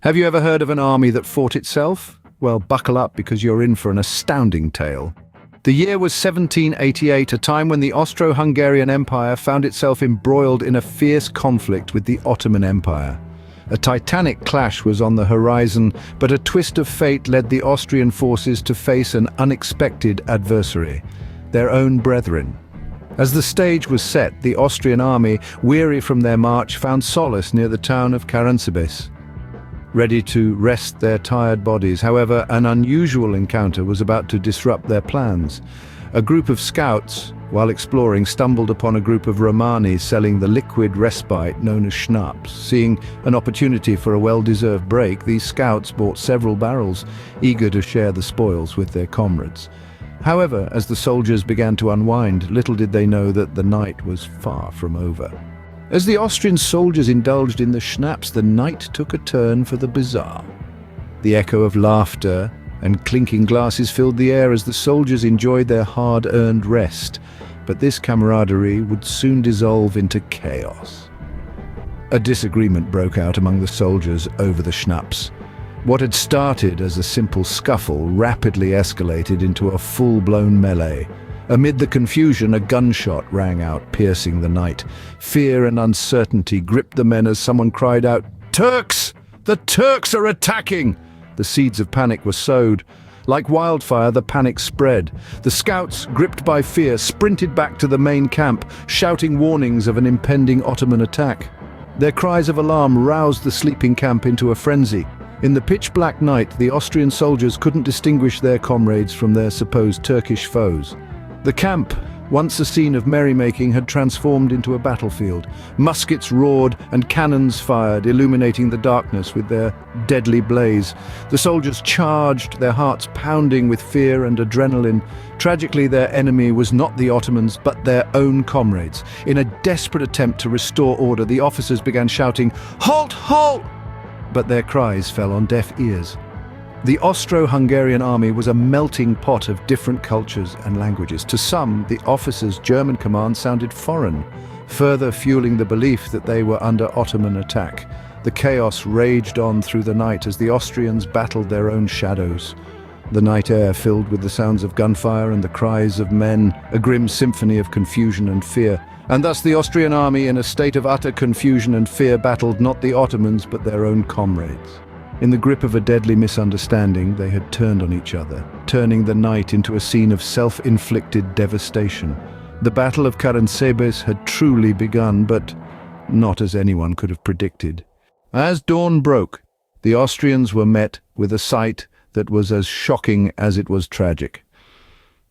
Have you ever heard of an army that fought itself? Well, buckle up because you're in for an astounding tale. The year was 1788, a time when the Austro-Hungarian Empire found itself embroiled in a fierce conflict with the Ottoman Empire. A titanic clash was on the horizon, but a twist of fate led the Austrian forces to face an unexpected adversary, their own brethren. As the stage was set, the Austrian army, weary from their march, found solace near the town of Karánsebes, ready to rest their tired bodies. However, an unusual encounter was about to disrupt their plans. A group of scouts, while exploring, stumbled upon a group of Romani selling the liquid respite known as schnapps. Seeing an opportunity for a well-deserved break, these scouts bought several barrels, eager to share the spoils with their comrades. However, as the soldiers began to unwind, little did they know that the night was far from over. As the Austrian soldiers indulged in the schnapps, the night took a turn for the bizarre. The echo of laughter and clinking glasses filled the air as the soldiers enjoyed their hard-earned rest. But this camaraderie would soon dissolve into chaos. A disagreement broke out among the soldiers over the schnapps. What had started as a simple scuffle rapidly escalated into a full-blown melee. Amid the confusion, a gunshot rang out, piercing the night. Fear and uncertainty gripped the men as someone cried out, "Turks! The Turks are attacking!" The seeds of panic were sowed. Like wildfire, the panic spread. The scouts, gripped by fear, sprinted back to the main camp, shouting warnings of an impending Ottoman attack. Their cries of alarm roused the sleeping camp into a frenzy. In the pitch-black night, the Austrian soldiers couldn't distinguish their comrades from their supposed Turkish foes. The camp, once a scene of merrymaking, had transformed into a battlefield. Muskets roared and cannons fired, illuminating the darkness with their deadly blaze. The soldiers charged, their hearts pounding with fear and adrenaline. Tragically, their enemy was not the Ottomans, but their own comrades. In a desperate attempt to restore order, the officers began shouting, "Halt! Halt!" But their cries fell on deaf ears. The Austro-Hungarian army was a melting pot of different cultures and languages. To some, the officers' German command sounded foreign, further fueling the belief that they were under Ottoman attack. The chaos raged on through the night as the Austrians battled their own shadows. The night air filled with the sounds of gunfire and the cries of men, a grim symphony of confusion and fear. And thus the Austrian army, in a state of utter confusion and fear, battled not the Ottomans but their own comrades. In the grip of a deadly misunderstanding, they had turned on each other, turning the night into a scene of self-inflicted devastation. The Battle of Karánsebes had truly begun, but not as anyone could have predicted. As dawn broke, the Austrians were met with a sight that was as shocking as it was tragic.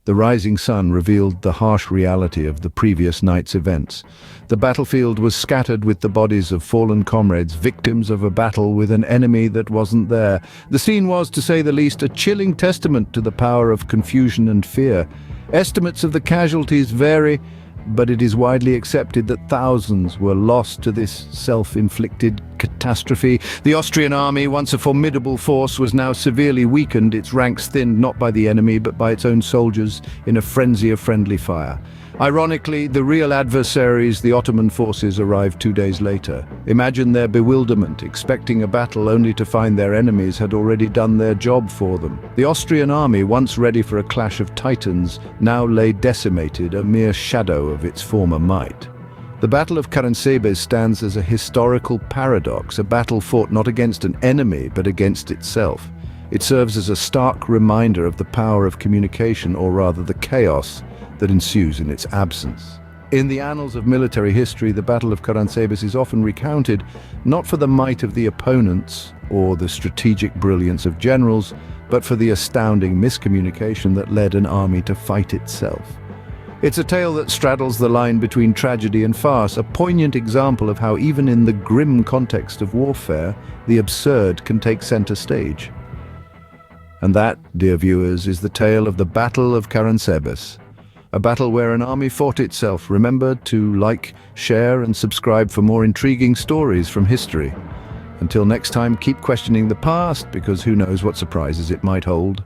The rising sun revealed the harsh reality of the previous night's events. The battlefield was scattered with the bodies of fallen comrades, victims of a battle with an enemy that wasn't there. The scene was, to say the least, a chilling testament to the power of confusion and fear. Estimates of the casualties vary, but it is widely accepted that thousands were lost to this self-inflicted catastrophe. The Austrian army, once a formidable force, was now severely weakened, its ranks thinned not by the enemy but by its own soldiers in a frenzy of friendly fire. Ironically, the real adversaries, the Ottoman forces, arrived 2 days later. Imagine their bewilderment, expecting a battle only to find their enemies had already done their job for them. The Austrian army, once ready for a clash of titans, now lay decimated, a mere shadow of its former might. The Battle of Karánsebes stands as a historical paradox, a battle fought not against an enemy but against itself. It serves as a stark reminder of the power of communication, or rather the chaos that ensues in its absence. In the annals of military history, the Battle of Karánsebes is often recounted not for the might of the opponents or the strategic brilliance of generals, but for the astounding miscommunication that led an army to fight itself. It's a tale that straddles the line between tragedy and farce, a poignant example of how even in the grim context of warfare, the absurd can take center stage. And that, dear viewers, is the tale of the Battle of Karánsebes. A battle where an army fought itself. Remember to like, share and subscribe for more intriguing stories from history. Until next time, keep questioning the past, because who knows what surprises it might hold.